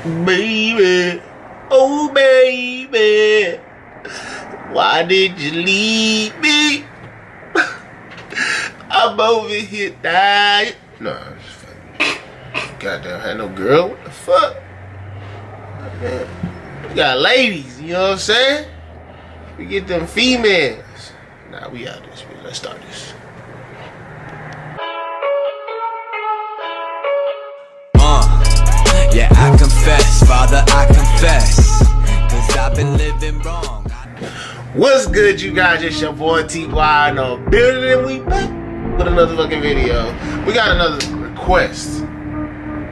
Baby, oh baby, why did you leave me? I'm over here dying. No, it's funny. Goddamn, had no girl. What the fuck? Man, we got ladies, you know what I'm saying? We get them females. Nah, we out this bitch. Let's start this. Yeah, I confess, Father, I confess, 'cause I've been living wrong. What's good, you guys? It's your boy TY in the building, and we back with another fucking video. We got another request.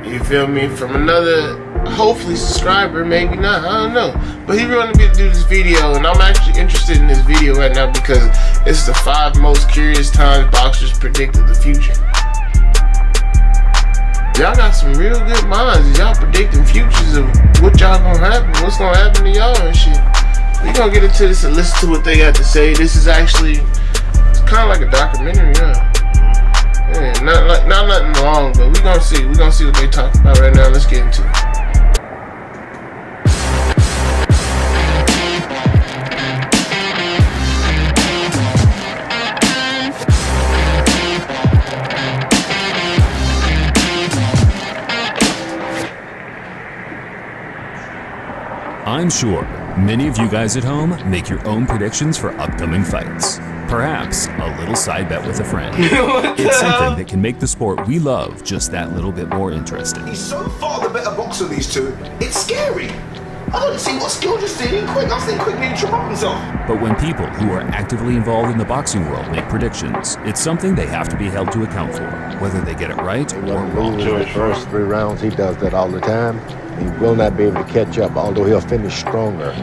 You feel me? From another, hopefully, subscriber, maybe not, I don't know. But he wanted me to do this video, and I'm actually interested in this video right now because it's the 5 most curious times boxers predicted the future. Y'all got some real good minds. Y'all predicting futures of what y'all gonna happen, what's gonna happen to y'all and shit. We gonna get into this and listen to what they got to say. This is actually, it's kind of like a documentary, yeah. Not nothing wrong, but we gonna see what they talking about right now. Let's get into it. I'm sure many of you guys at home make your own predictions for upcoming fights. Perhaps a little side bet with a friend. It's something that can make the sport we love just that little bit more interesting. He's so far the better boxer of these two, it's scary. I don't see what skill just did in Quick. I think Quick needed to promote himself. But when people who are actively involved in the boxing world make predictions, it's something they have to be held to account for, whether they get it right or wrong. In the first 3 rounds, he does that all the time. He will not be able to catch up, although he'll finish stronger.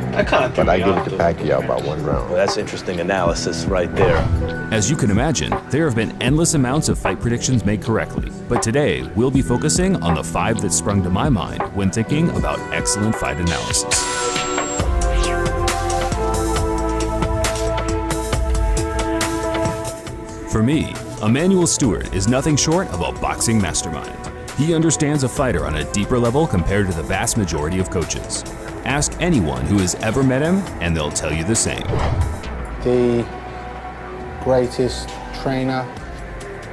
But I give it to Pacquiao by 1 round. Well, that's interesting analysis right there. As you can imagine, there have been endless amounts of fight predictions made correctly. But today, we'll be focusing on the 5 that sprung to my mind when thinking about excellent fight analysis. For me, Emanuel Steward is nothing short of a boxing mastermind. He understands a fighter on a deeper level compared to the vast majority of coaches. Ask anyone who has ever met him, and they'll tell you the same. The greatest trainer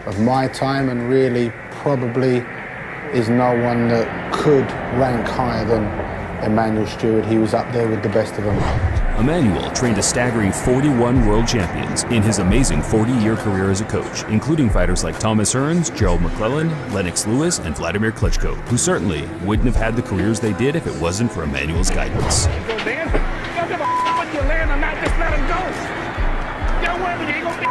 of my time, and really probably is no one that could rank higher than Emanuel Steward. He was up there with the best of them. Emanuel trained a staggering 41 world champions in his amazing 40-year career as a coach, including fighters like Thomas Hearns, Gerald McClellan, Lennox Lewis, and Vladimir Klitschko, who certainly wouldn't have had the careers they did if it wasn't for Emanuel's guidance. Don't give a whether you land or not, just let him go. Don't worry, you ain't gonna be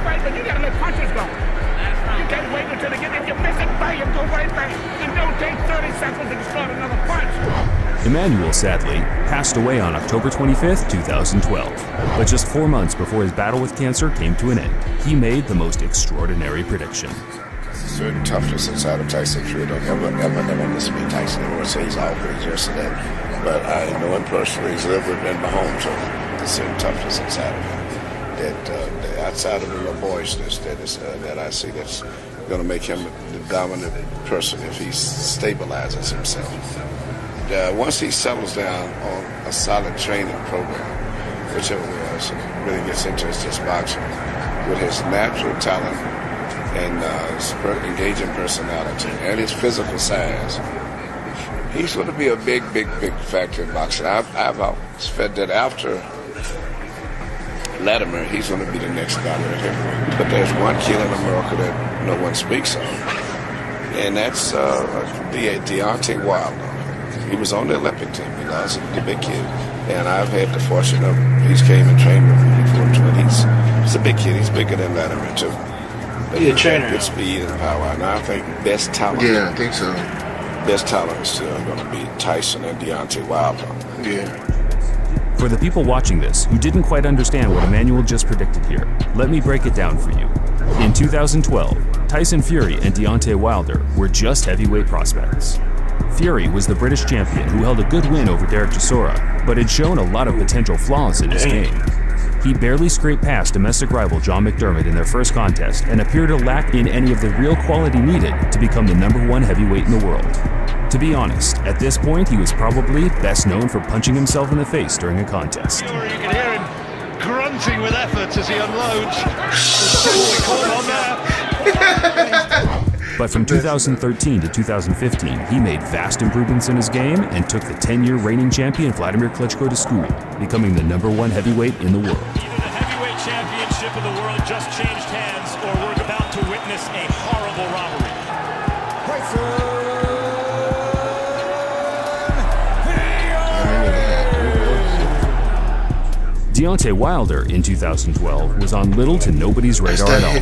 fight, but you gotta let punches go. You can't wait until they get in your missing, bang, go right back. And don't take 30 seconds to start another punch. Emanuel, sadly, passed away on October 25th, 2012. But just 4 months before his battle with cancer came to an end, he made the most extraordinary prediction. Certain toughness inside of Tyson Fury. Don't ever miss me. Tyson everyone says he's always just that. But I know him personally. He's lived with me in my home, so there's certain toughness inside of him. That outside of the little boyishness that I see that's going to make him the dominant person if he stabilizes himself. Once he settles down on a solid training program, whichever way else really gets into his boxing, with his natural talent and his engaging personality and his physical size, he's going to be a big factor in boxing. I've always felt that after Latimer, he's going to be the next guy at heavyweight. But there's one kid in America that no one speaks of, and that's Deontay Wilder. He was on the Olympic team. He lost the big kid. And I've had the fortune of, he's came and trained with me before too. He's a big kid. He's bigger than Latimer too. But He's a trainer. Good speed and power. And I think best talent. Yeah, I think so. Best talent is still going to be Tyson and Deontay Wilder. Yeah. For the people watching this who didn't quite understand what Emanuel just predicted here, let me break it down for you. In 2012, Tyson Fury and Deontay Wilder were just heavyweight prospects. Fury was the British champion who held a good win over Derek Chisora, but had shown a lot of potential flaws in his game. He barely scraped past domestic rival John McDermott in their first contest and appeared to lack in any of the real quality needed to become the #1 heavyweight in the world. To be honest, at this point he was probably best known for punching himself in the face during a contest. You can hear him grunting with effort as he unloads. But from 2013 to 2015, he made vast improvements in his game and took the 10-year reigning champion Vladimir Klitschko to school, becoming the #1 heavyweight in the world. Either the heavyweight championship of the world just changed hands, or we're about to witness a horrible robbery. Deontay Wilder in 2012 was on little to nobody's radar at all.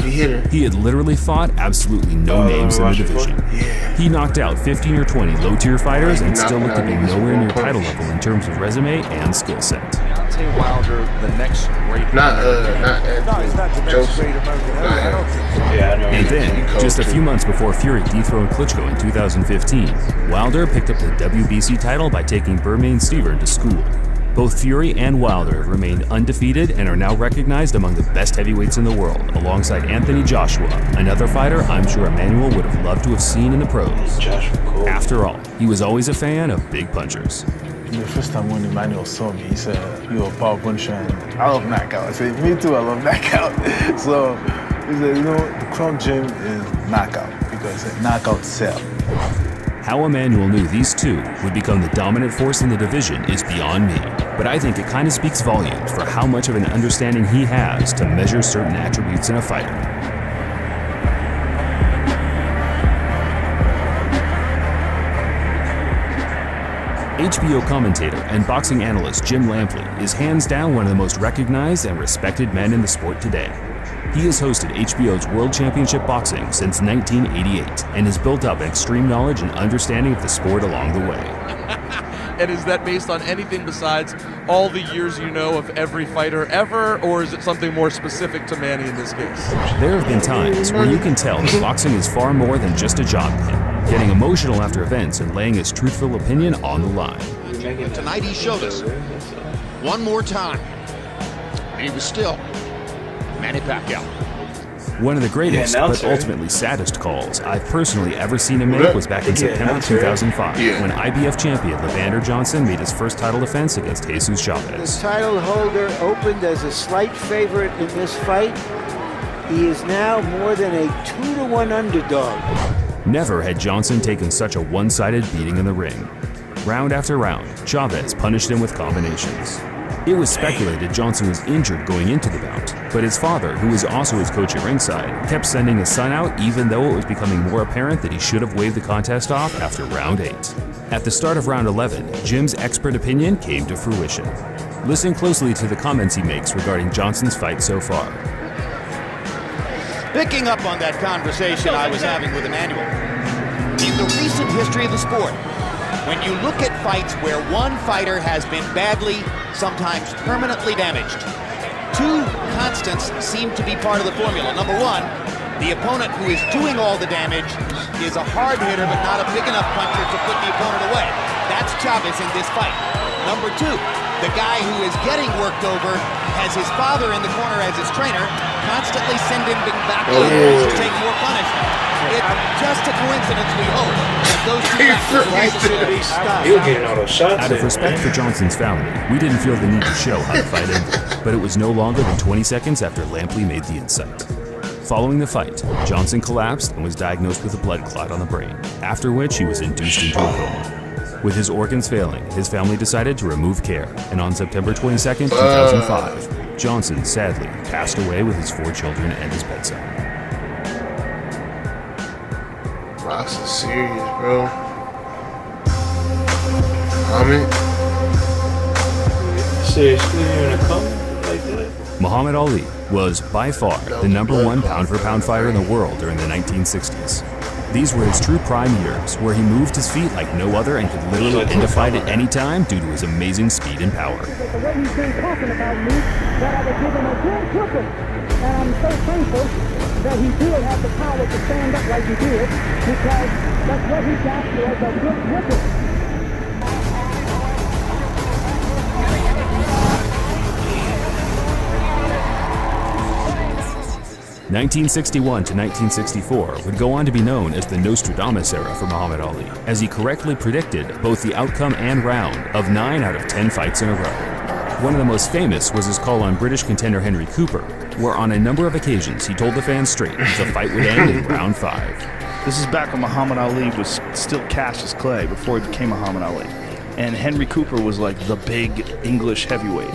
He had literally fought absolutely no names in the division. He knocked out 15 or 20 low-tier fighters and still looked to be nowhere near title level in terms of resume and skill set. Deontay Wilder, the next great... he's not the next great American heavyweight, I don't think so. And then, just a few months before Fury dethroned Klitschko in 2015, Wilder picked up the WBC title by taking Bermane Stiverne to school. Both Fury and Wilder have remained undefeated and are now recognized among the best heavyweights in the world, alongside Anthony Joshua, another fighter I'm sure Emmanuel would have loved to have seen in the pros. After all, he was always a fan of big punchers. The first time when Emmanuel saw me, he said, "You're a power puncher and I love knockout." I said, "Me too, I love knockout." So he said, the Crown Gym is knockout because knockout sell. How Emmanuel knew these two would become the dominant force in the division is beyond me, but I think it kind of speaks volumes for how much of an understanding he has to measure certain attributes in a fighter. HBO commentator and boxing analyst Jim Lampley is hands down one of the most recognized and respected men in the sport today. He has hosted HBO's World Championship Boxing since 1988 and has built up an extreme knowledge and understanding of the sport along the way. And is that based on anything besides all the years you know of every fighter ever, or is it something more specific to Manny in this case? There have been times where you can tell that boxing is far more than just a job to him, getting emotional after events and laying his truthful opinion on the line. Tonight he showed us one more time, and he was still Manny Pacquiao. One of the greatest, but ultimately saddest calls I've personally ever seen him make was back in September 2005, when IBF champion Levander Johnson made his first title defense against Jesus Chavez. The title holder opened as a slight favorite in this fight. He is now more than a 2-to-1 underdog. Never had Johnson taken such a one-sided beating in the ring. Round after round, Chavez punished him with combinations. It was speculated Johnson was injured going into the bout, but his father, who was also his coach at ringside, kept sending his son out even though it was becoming more apparent that he should have waved the contest off after round 8. At the start of round 11, Jim's expert opinion came to fruition. Listen closely to the comments he makes regarding Johnson's fight so far. Picking up on that conversation I was having with Emmanuel, in the recent history of the sport, when you look at fights where one fighter has been badly, sometimes permanently damaged, two constants seem to be part of the formula. Number one, the opponent who is doing all the damage is a hard hitter but not a big enough puncher to put the opponent away. That's Chavez in this fight. Number two, the guy who is getting worked over has his father in the corner as his trainer, constantly sending him back over to take more punishment. It's just a coincidence, we hope, that those two factors should be stopped. Out of respect for Johnson's family, we didn't feel the need to show how the fight ended, but it was no longer than 20 seconds after Lampley made the insight. Following the fight, Johnson collapsed and was diagnosed with a blood clot on the brain, after which he was induced into a coma. With his organs failing, his family decided to remove care, and on September 22, 2005, Johnson sadly passed away with his 4 children at his bedside. Box is serious, bro. Comment. Seriously, you're in a comment like that? Muhammad Ali was by far the #1 pound-for-pound fighter in the world during the 1960s. These were his true prime years, where he moved his feet like no other and could literally end a fight at any time due to his amazing speed and power. The way he's been talking about me, that I would give him a good whooping. And I'm so thankful that he did have the power to stand up like he did, because that's what he got was a good whooping. 1961 to 1964 would go on to be known as the Nostradamus era for Muhammad Ali, as he correctly predicted both the outcome and round of 9 out of 10 fights in a row. One of the most famous was his call on British contender Henry Cooper, where on a number of occasions he told the fans straight the fight would end in round 5. This is back when Muhammad Ali was still Cassius Clay, before he became Muhammad Ali. And Henry Cooper was like the big English heavyweight.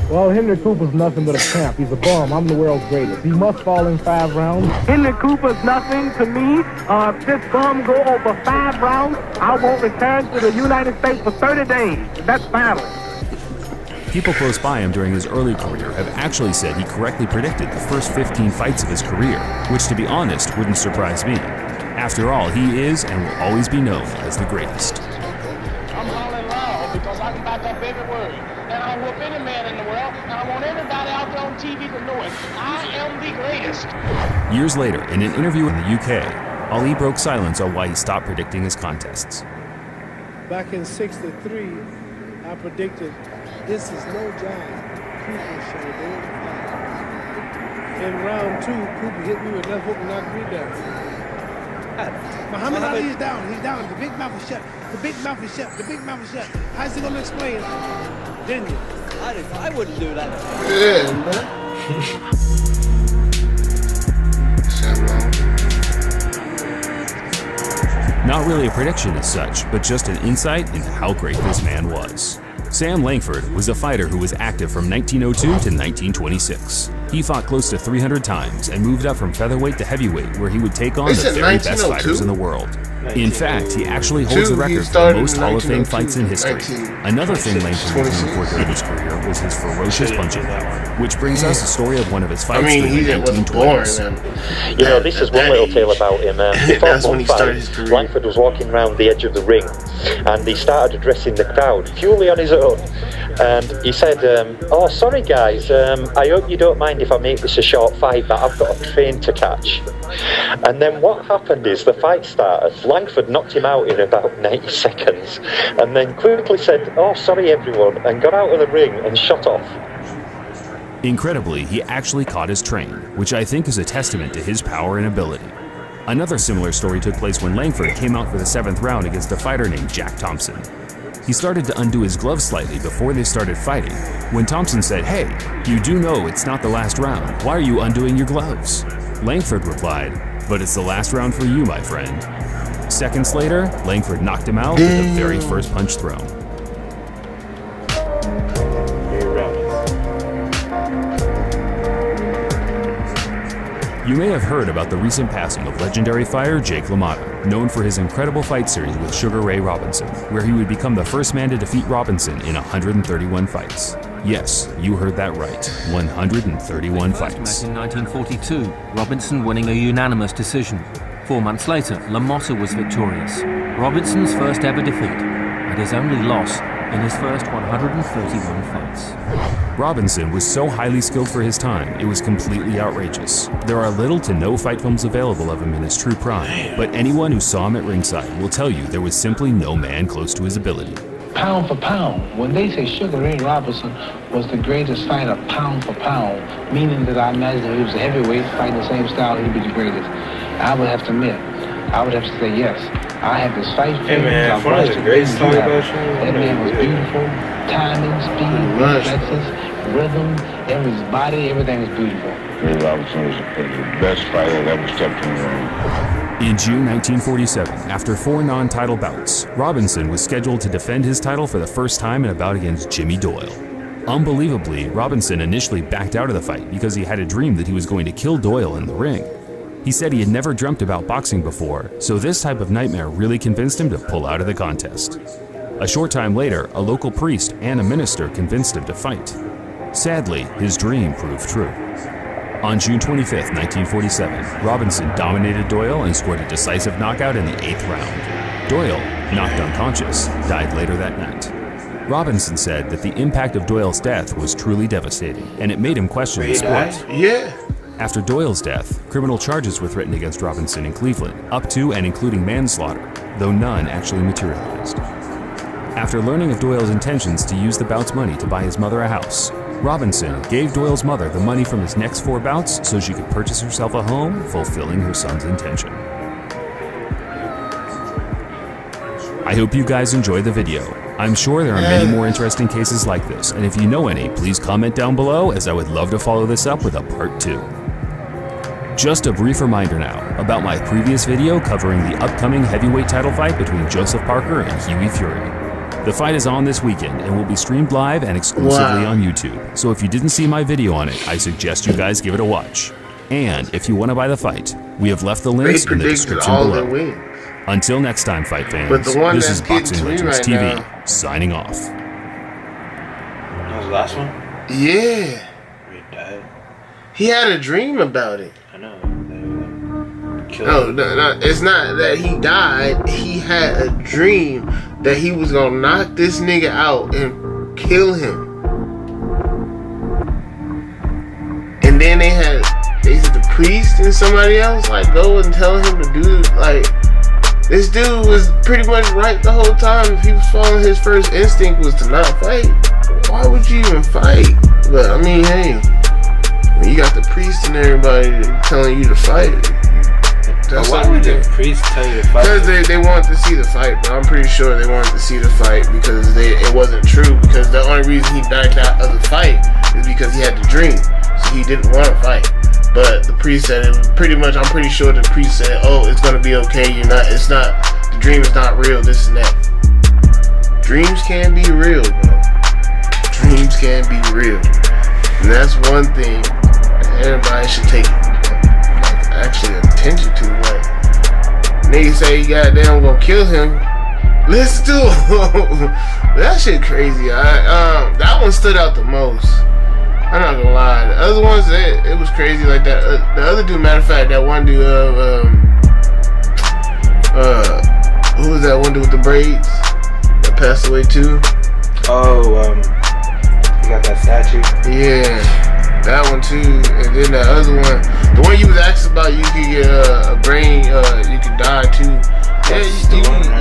Well, Henry Cooper's nothing but a champ. He's a bum. I'm the world's greatest. He must fall in 5 rounds. Henry Cooper's nothing to me. If this bum go over 5 rounds, I won't return to the United States for 30 days. That's battle. People close by him during his early career have actually said he correctly predicted the first 15 fights of his career, which, to be honest, wouldn't surprise me. After all, he is and will always be known as the greatest. I'm howling loud because I can back up every word. And I whoop any man in the world, and I want everybody out there on TV to know it. I am the greatest. Years later, in an interview in the UK, Ali broke silence on why he stopped predicting his contests. Back in '63, I predicted this is no John Cooper show. In round 2, Cooper hit me with left hook and knocked me down. Muhammad Ali is down. He's down. The big mouth is shut. The big mouth is shut. The big mouth is shut. How's he gonna explain? Didn't you? I wouldn't do that. Yeah, man. Not really a prediction as such, but just an insight into how great this man was. Sam Langford was a fighter who was active from 1902 to 1926. He fought close to 300 times and moved up from featherweight to heavyweight, where he would take on the very best fighters in the world. In fact, he actually holds the record for most Hall of Fame fights in history. Another thing Langford was known for during his career was his ferocious punching power, which brings us a story of one of his fights during the 1920s. You know, this is one little tale about him. Before one fight, Langford was walking around the edge of the ring, and he started addressing the crowd purely on his own. And he said, "Oh, sorry guys, I hope you don't mind if I make this a short fight, but I've got a train to catch." And then what happened is the fight started. Langford knocked him out in about 90 seconds, and then quickly said, "Oh, sorry everyone," and got out of the ring and shot off. Incredibly, he actually caught his train, which I think is a testament to his power and ability. Another similar story took place when Langford came out for the 7th round against a fighter named Jack Thompson. He started to undo his gloves slightly before they started fighting, when Thompson said, "Hey, you do know it's not the last round. Why are you undoing your gloves?" Langford replied, "But it's the last round for you, my friend." Seconds later, Langford knocked him out with the very first punch thrown. You may have heard about the recent passing of legendary fighter Jake LaMotta, known for his incredible fight series with Sugar Ray Robinson, where he would become the first man to defeat Robinson in 131 fights. Yes, you heard that right, 131 fights. In 1942, Robinson winning a unanimous decision. 4 months later, LaMotta was victorious. Robinson's first ever defeat, and his only loss in his first 131 fights. Robinson was so highly skilled for his time, it was completely outrageous. There are little to no fight films available of him in his true prime, but anyone who saw him at ringside will tell you there was simply no man close to his ability. Pound for pound, when they say Sugar Ray Robinson was the greatest fighter pound for pound, meaning that I imagine if he was a heavyweight fighting the same style, he'd be the greatest. I would have to admit, I would have to say yes. I have this fight film. Hey man, one of the great stories about you. That man was beautiful. Timing, speed, reflexes, rhythm, his body, everything was beautiful. Ray Robinson was the best fighter that ever stepped in the ring. In June 1947, after 4 non-title bouts, Robinson was scheduled to defend his title for the first time in a bout against Jimmy Doyle. Unbelievably, Robinson initially backed out of the fight because he had a dream that he was going to kill Doyle in the ring. He said he had never dreamt about boxing before, so this type of nightmare really convinced him to pull out of the contest. A short time later, a local priest and a minister convinced him to fight. Sadly, his dream proved true. On June 25, 1947, Robinson dominated Doyle and scored a decisive knockout in the 8th round. Doyle, knocked unconscious, died later that night. Robinson said that the impact of Doyle's death was truly devastating, and it made him question the sport. Yeah. After Doyle's death, criminal charges were threatened against Robinson in Cleveland, up to and including manslaughter, though none actually materialized. After learning of Doyle's intentions to use the bout's money to buy his mother a house, Robinson gave Doyle's mother the money from his next 4 bouts so she could purchase herself a home, fulfilling her son's intention. I hope you guys enjoy the video. I'm sure there are many more interesting cases like this, and if you know any, please comment down below, as I would love to follow this up with a part 2. Just a brief reminder now about my previous video covering the upcoming heavyweight title fight between Joseph Parker and Hughie Fury. The fight is on this weekend and will be streamed live and exclusively on YouTube, so if you didn't see my video on it, I suggest you guys give it a watch. And if you want to buy the fight, we have left the links in the description below. Until next time, fight fans, this is Boxing Legends TV, signing off. That was the last one? Yeah. He died. He had a dream about it. I know. No, it's not that he died. He had a dream that he was gonna knock this nigga out and kill him. And then they said the priest and somebody else like go and tell him to do like. This dude was pretty much right the whole time. If he was following his first instinct was to not fight, why would you even fight? But I mean, hey, when you got the priest and everybody telling you to fight, that's why would the priest tell you to fight? Because they wanted to see the fight, but I'm pretty sure they wanted to see the fight because it wasn't true. Because the only reason he backed out of the fight is because he had the dream, so he didn't want to fight. But the priest said it was pretty much. I'm pretty sure the priest said, "Oh, it's gonna be okay. It's not. The dream is not real. This and that. Dreams can be real, bro. Dreams can be real, and that's one thing that everybody should take actually attention to. Like, niggas say you goddamn gonna kill him. Listen to him. That shit crazy. That one stood out the most. I'm not gonna lie. The other ones, it was crazy like that. The other dude, matter of fact, that one dude, who was that one dude with the braids that passed away too? Oh, you got that statue? Yeah, that one too. And then the other one, the one you was asking about, you could get a brain, you could die too. Yeah,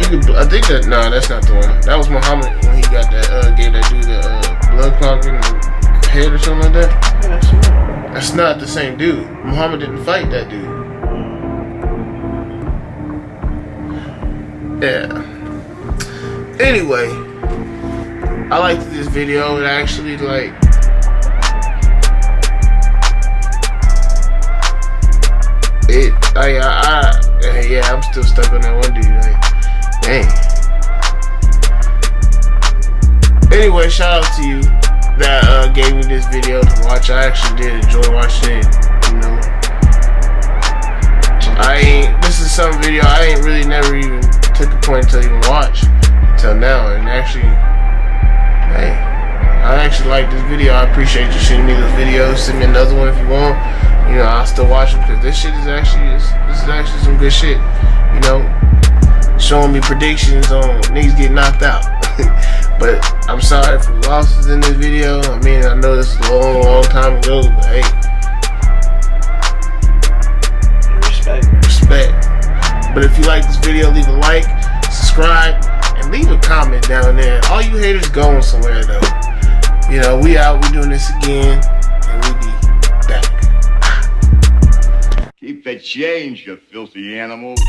you could. I think that. No, that's not the one. That was Muhammad when he got that. Gave that dude the blood clot in the head or something like that. Yeah, that's not the same dude. Muhammad didn't fight that dude. Yeah. Anyway, I liked this video. It actually like. Yeah, I'm still stuck on that one dude. Like, dang. Anyway, shout out to you that gave me this video to watch. I actually did enjoy watching it. You know, this is some video I ain't really never even took a point to even watch until now. And actually, hey, I actually like this video. I appreciate you shooting me those videos. Send me another one if you want. You know, I'll still watch them because this shit is actually some good shit. You know, showing me predictions on niggas getting knocked out. But I'm sorry for the losses in this video. I mean, I know this is a long time ago, but hey, respect. But if you like this video, leave a like, subscribe, and leave a comment down there. All you haters going somewhere though. You know, we out. We doing this again, and we be back. Keep the change, you filthy animals.